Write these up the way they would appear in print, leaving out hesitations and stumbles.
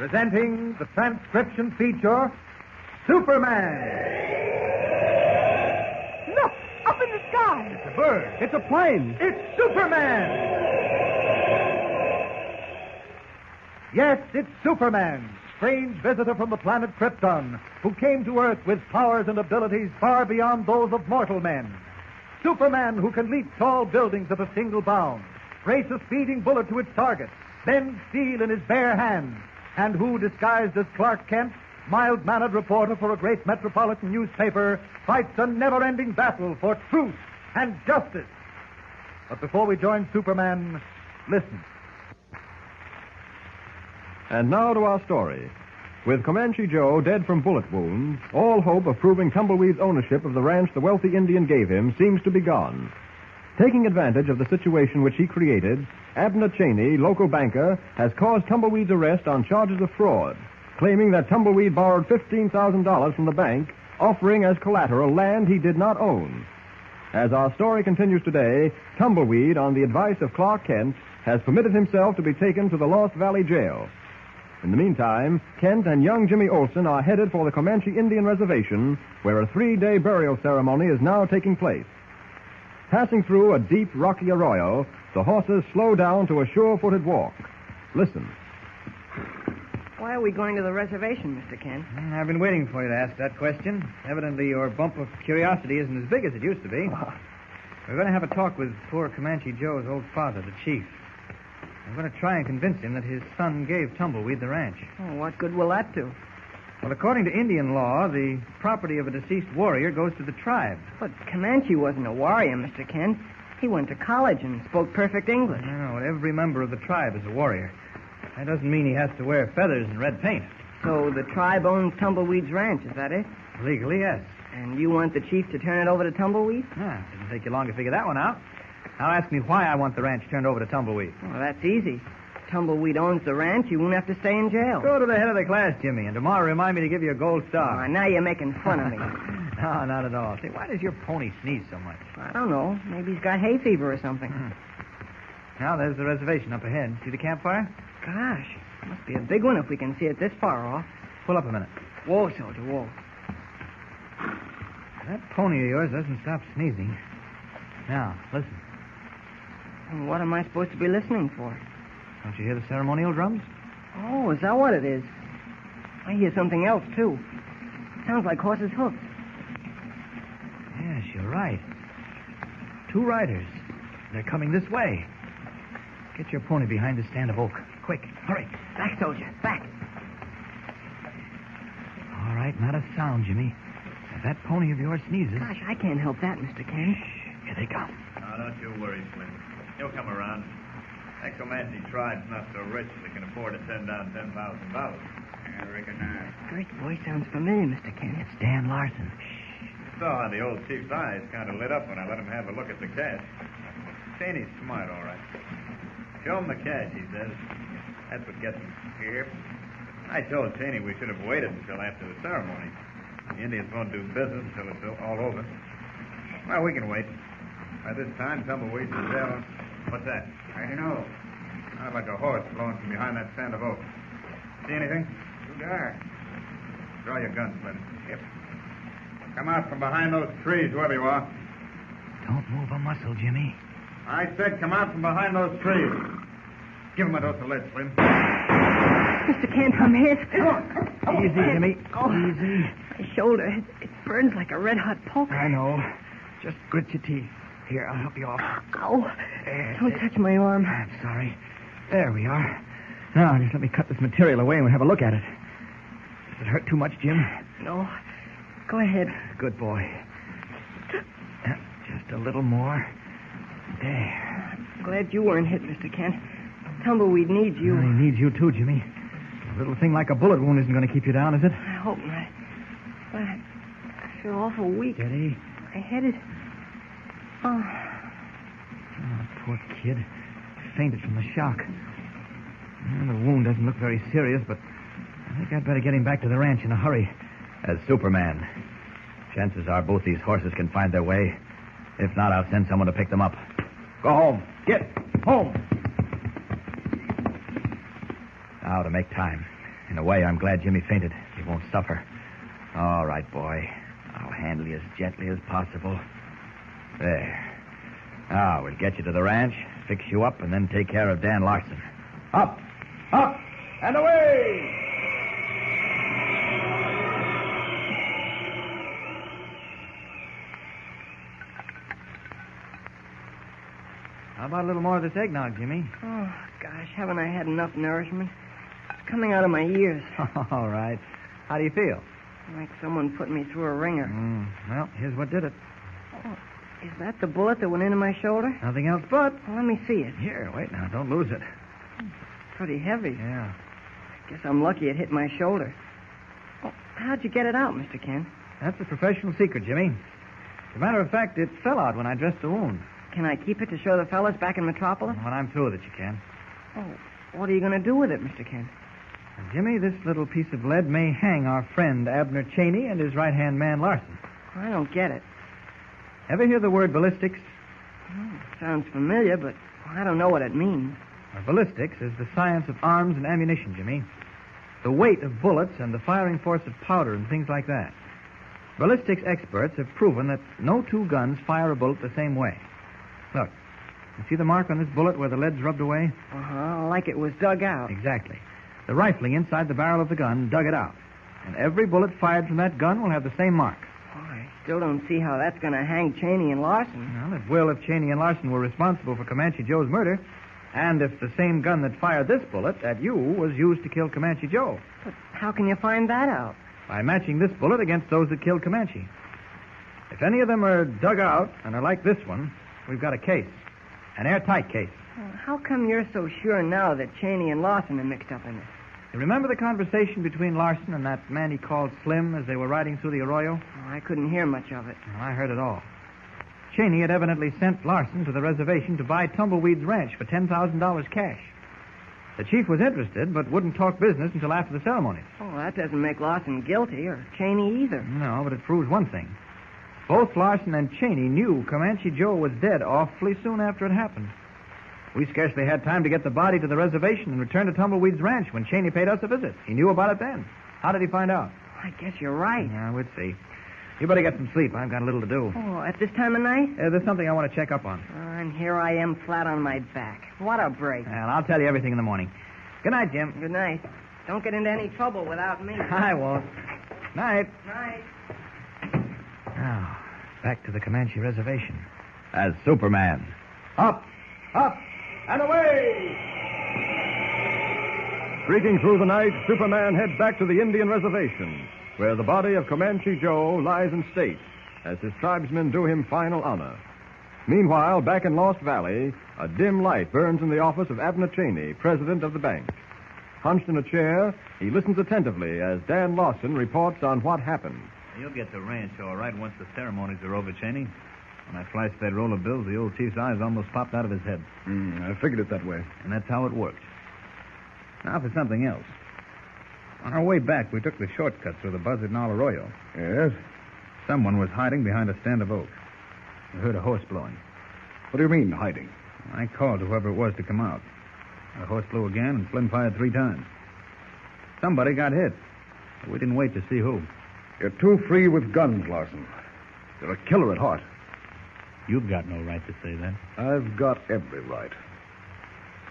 Presenting the transcription feature, Superman. Look, up in the sky. It's a bird. It's a plane. It's Superman. Yes, it's Superman, strange visitor from the planet Krypton, who came to Earth with powers and abilities far beyond those of mortal men. Superman, who can leap tall buildings at a single bound, race a speeding bullet to its target, bend steel in his bare hands, and who, disguised as Clark Kent, mild-mannered reporter for a great metropolitan newspaper, fights a never-ending battle for truth and justice. But before we join Superman, listen. And now to our story. With Comanche Joe dead from bullet wounds, all hope of proving Tumbleweed's ownership of the ranch the wealthy Indian gave him seems to be gone. Taking advantage of the situation which he created, Abner Cheney, local banker, has caused Tumbleweed's arrest on charges of fraud, claiming that Tumbleweed borrowed $15,000 from the bank, offering as collateral land he did not own. As our story continues today, Tumbleweed, on the advice of Clark Kent, has permitted himself to be taken to the Lost Valley Jail. In the meantime, Kent and young Jimmy Olsen are headed for the Comanche Indian Reservation, where a 3-day burial ceremony is now taking place. Passing through a deep, rocky arroyo, the horses slow down to a sure-footed walk. Listen. Why are we going to the reservation, Mr. Kent? I've been waiting for you to ask that question. Evidently, your bump of curiosity isn't as big as it used to be. We're going to have a talk with poor Comanche Joe's old father, the chief. I'm going to try and convince him that his son gave Tumbleweed the ranch. Oh, what good will that do? Well, according to Indian law, the property of a deceased warrior goes to the tribe. But Comanche wasn't a warrior, Mr. Kent. He went to college and spoke perfect English. No, every member of the tribe is a warrior. That doesn't mean he has to wear feathers and red paint. So the tribe owns Tumbleweed's ranch, is that it? Legally, yes. And you want the chief to turn it over to Tumbleweed? Didn't take you long to figure that one out. Now ask me why I want the ranch turned over to Tumbleweed. Well, that's easy. Tumbleweed owns the ranch. You won't have to stay in jail. Go to the head of the class, Jimmy, and tomorrow remind me to give you a gold star. Oh, now you're making fun of me. No, not at all. Say, why does your pony sneeze so much? I don't know. Maybe he's got hay fever or something. Now, there's the reservation up ahead. See the campfire? Gosh, must be a big one if we can see it this far off. Pull up a minute. Whoa, soldier, whoa. That pony of yours doesn't stop sneezing. Now, listen. And what am I supposed to be listening for? Don't you hear the ceremonial drums? Oh, is that what it is? I hear something else, too. Sounds like horses' hoofs. Yes, you're right. 2 riders. They're coming this way. Get your pony behind the stand of oak. Quick, hurry. Back, soldier, back. All right, not a sound, Jimmy. If that pony of yours sneezes... Gosh, I can't help that, Mr. Kent. Shh, here they come. Now, don't you worry, Slim. He'll come around. That Comanche tribe's not so rich they can afford to send down $10,000. I reckon not. First voice sounds familiar, Mr. Kent. It's Dan Larson. Saw how the old chief's eyes kind of lit up when I let him have a look at the cash. Cheney's smart, all right. Show him the cash, he says. That's what gets him. Here. I told Cheney we should have waited until after the ceremony. The Indians won't do business until it's all over. Well, we can wait. By this time, Tumbleweed's in jail. What's that? I don't know. Sounded like a horse blowing from behind that stand of oak. See anything? Too dark. Draw your gun, Slim. Yep. Come out from behind those trees, whoever you are. Don't move a muscle, Jimmy. I said come out from behind those trees. Give him a dose of lead, Slim. Mr. Kent, I'm hit. Easy, Jimmy. Oh, easy. My shoulder, it burns like a red-hot poker. I know. Just grit your teeth. Here, I'll help you off. Ow. Don't touch my arm. I'm sorry. There we are. Now, just let me cut this material away and we'll have a look at it. Does it hurt too much, Jim? No. Go ahead. Good boy. Just a little more. There. I'm glad you weren't hit, Mr. Kent. Tumbleweed needs you. Well, he needs you too, Jimmy. A little thing like a bullet wound isn't going to keep you down, is it? I hope not. But I feel awful weak. Steady. My head is... Oh, poor kid. Fainted from the shock. Well, the wound doesn't look very serious, but I think I'd better get him back to the ranch in a hurry. As Superman, chances are both these horses can find their way. If not, I'll send someone to pick them up. Go home. Get home. Now to make time. In a way, I'm glad Jimmy fainted. He won't suffer. All right, boy. I'll handle you as gently as possible. There. Now, we'll get you to the ranch, fix you up, and then take care of Dan Larson. Up! Up! And away! How about a little more of this eggnog, Jimmy? Oh, gosh, haven't I had enough nourishment? It's coming out of my ears. All right. How do you feel? Like someone put me through a ringer. Well, here's what did it. Oh, is that the bullet that went into my shoulder? Nothing else but. Well, let me see it. Here, wait now. Don't lose it. Pretty heavy. Yeah. Guess I'm lucky it hit my shoulder. Oh, how'd you get it out, Mr. Kent? That's a professional secret, Jimmy. As a matter of fact, it fell out when I dressed the wound. Can I keep it to show the fellas back in Metropolis? When I'm through with it, you can. Oh, what are you going to do with it, Mr. Kent? And Jimmy, this little piece of lead may hang our friend Abner Cheney and his right-hand man Larson. I don't get it. Ever hear the word ballistics? Sounds familiar, but I don't know what it means. Ballistics is the science of arms and ammunition, Jimmy. The weight of bullets and the firing force of powder and things like that. Ballistics experts have proven that no two guns fire a bullet the same way. Look, you see the mark on this bullet where the lead's rubbed away? Uh-huh, like it was dug out. Exactly. The rifling inside the barrel of the gun dug it out. And every bullet fired from that gun will have the same mark. Oh, I still don't see how that's going to hang Cheney and Larson. Well, it will if Cheney and Larson were responsible for Comanche Joe's murder. And if the same gun that fired this bullet at you was used to kill Comanche Joe. But how can you find that out? By matching this bullet against those that killed Comanche. If any of them are dug out and are like this one, we've got a case. An airtight case. Well, how come you're so sure now that Cheney and Larson are mixed up in it? You remember the conversation between Larson and that man he called Slim as they were riding through the arroyo? Oh, I couldn't hear much of it. Well, I heard it all. Cheney had evidently sent Larson to the reservation to buy Tumbleweed's ranch for $10,000 cash. The chief was interested, but wouldn't talk business until after the ceremonies. Oh, that doesn't make Larson guilty, or Cheney either. No, but it proves one thing. Both Larson and Cheney knew Comanche Joe was dead awfully soon after it happened. We scarcely had time to get the body to the reservation and return to Tumbleweed's ranch when Cheney paid us a visit. He knew about it then. How did he find out? I guess you're right. Yeah, we'll see. You better get some sleep. I've got a little to do. Oh, at this time of night? There's something I want to check up on. And here I am flat on my back. What a break. Well, I'll tell you everything in the morning. Good night, Jim. Good night. Don't get into any trouble without me. I won't. Night. Night. Now, back to the Comanche reservation. As Superman. Up, up, and away! Streaking through the night, Superman heads back to the Indian reservation, where the body of Comanche Joe lies in state, as his tribesmen do him final honor. Meanwhile, back in Lost Valley, a dim light burns in the office of Abner Cheney, president of the bank. Hunched in a chair, he listens attentively as Dan Larson reports on what happened. You'll get the ranch all right once the ceremonies are over, Cheney. When I flashed that roll of bills, the old chief's eyes almost popped out of his head. I figured it that way. And that's how it worked. Now for something else. On our way back, we took the shortcut through the Buzzard and Arroyo. Yes? Someone was hiding behind a stand of oak. We heard a horse blowing. What do you mean, hiding? I called to whoever it was to come out. The horse blew again, and Slim fired 3 times. Somebody got hit. But we didn't wait to see who. You're too free with guns, Larson. You're a killer at heart. You've got no right to say that. I've got every right.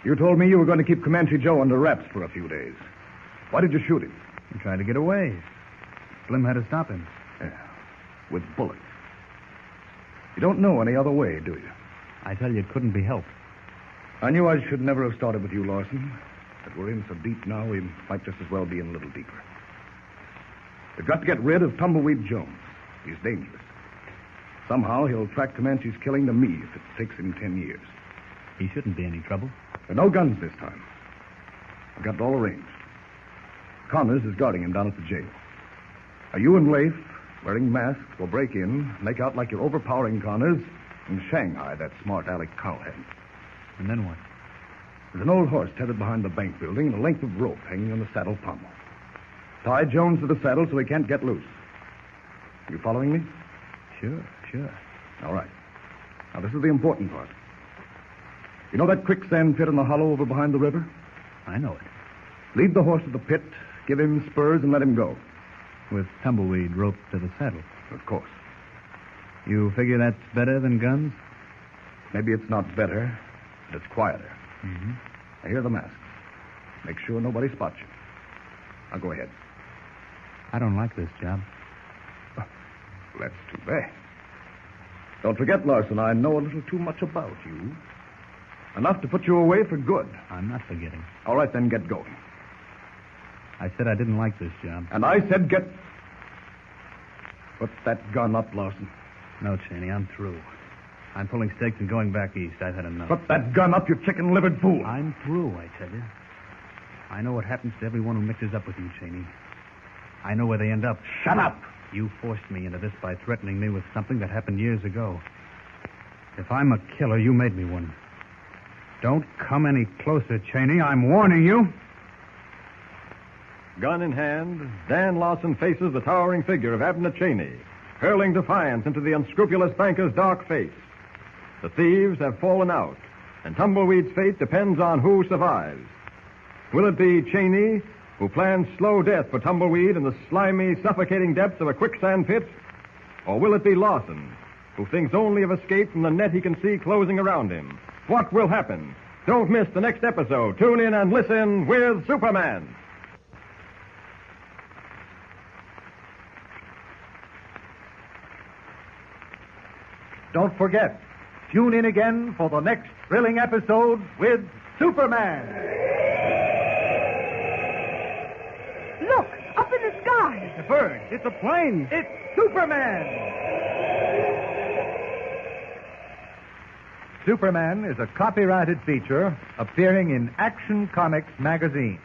You told me you were going to keep Comanche Joe under wraps for a few days. Why did you shoot him? He tried to get away. Slim had to stop him. Yeah, with bullets. You don't know any other way, do you? I tell you, it couldn't be helped. I knew I should never have started with you, Larson. But we're in so deep now, we might just as well be in a little deeper. We've got to get rid of Tumbleweed Jones. He's dangerous. Somehow he'll track Comanche's killing to me if it takes him 10 years. He shouldn't be any trouble. There are no guns this time. I've got it all arranged. Connors is guarding him down at the jail. Now, you and Leif, wearing masks, will break in, make out like you're overpowering Connors, and Shanghai that smart aleck cowhead. And then what? There's an old horse tethered behind the bank building and a length of rope hanging on the saddle pommel. Tie Jones to the saddle so he can't get loose. You following me? Sure. All right. Now, this is the important part. You know that quicksand pit in the hollow over behind the river? I know it. Lead the horse to the pit, give him spurs, and let him go. With Tumbleweed roped to the saddle. Of course. You figure that's better than guns? Maybe it's not better, but it's quieter. Mm-hmm. Now, here are the masks. Make sure nobody spots you. Now, go ahead. I don't like this job. That's too bad. Don't forget, Larson, I know a little too much about you. Enough to put you away for good. I'm not forgetting. All right, then get going. I said I didn't like this job. And I said get... Put that gun up, Larson. No, Cheney, I'm through. I'm pulling stakes and going back east. I've had enough. Put that gun up, you chicken-livered fool. I'm through, I tell you. I know what happens to everyone who mixes up with you, Cheney. I know where they end up. Shut up! You forced me into this by threatening me with something that happened years ago. If I'm a killer, you made me one. Don't come any closer, Cheney. I'm warning you. Gun in hand, Dan Lawson faces the towering figure of Abner Cheney, hurling defiance into the unscrupulous banker's dark face. The thieves have fallen out, and Tumbleweed's fate depends on who survives. Will it be Cheney, who plans slow death for Tumbleweed in the slimy, suffocating depths of a quicksand pit? Or will it be Lawson, who thinks only of escape from the net he can see closing around him? What will happen? Don't miss the next episode. Tune in and listen with Superman. Don't forget, tune in again for the next thrilling episode with Superman. Look, up in the sky. It's a bird. It's a plane. It's Superman. Superman is a copyrighted feature appearing in Action Comics magazine.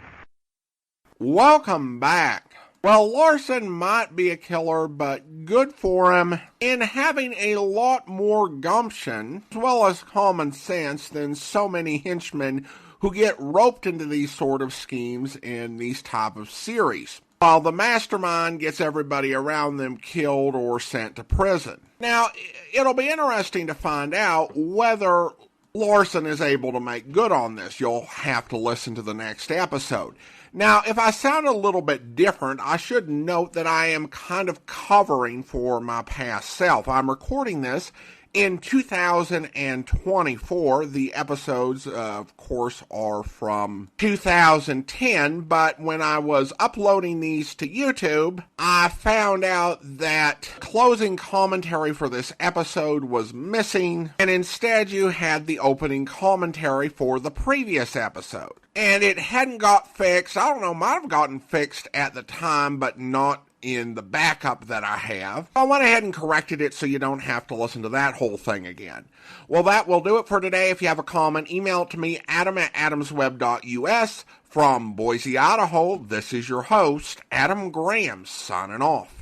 Welcome back. Well, Larson might be a killer, but good for him in having a lot more gumption, as well as common sense, than so many henchmen who get roped into these sort of schemes in these type of series, while the mastermind gets everybody around them killed or sent to prison. Now, it'll be interesting to find out whether Larson is able to make good on this. You'll have to listen to the next episode. Now, if I sound a little bit different, I should note that I am kind of covering for my past self. I'm recording this in 2024. The episodes, of course, are from 2010, but when I was uploading these to YouTube, I found out that closing commentary for this episode was missing, and instead you had the opening commentary for the previous episode. And it hadn't got fixed. I don't know, might have gotten fixed at the time, but not in the backup that I have. I went ahead and corrected it so you don't have to listen to that whole thing again. Well, that will do it for today. If you have a comment, email it to me, adam@adamsweb.us. From Boise, Idaho, this is your host, Adam Graham, signing off.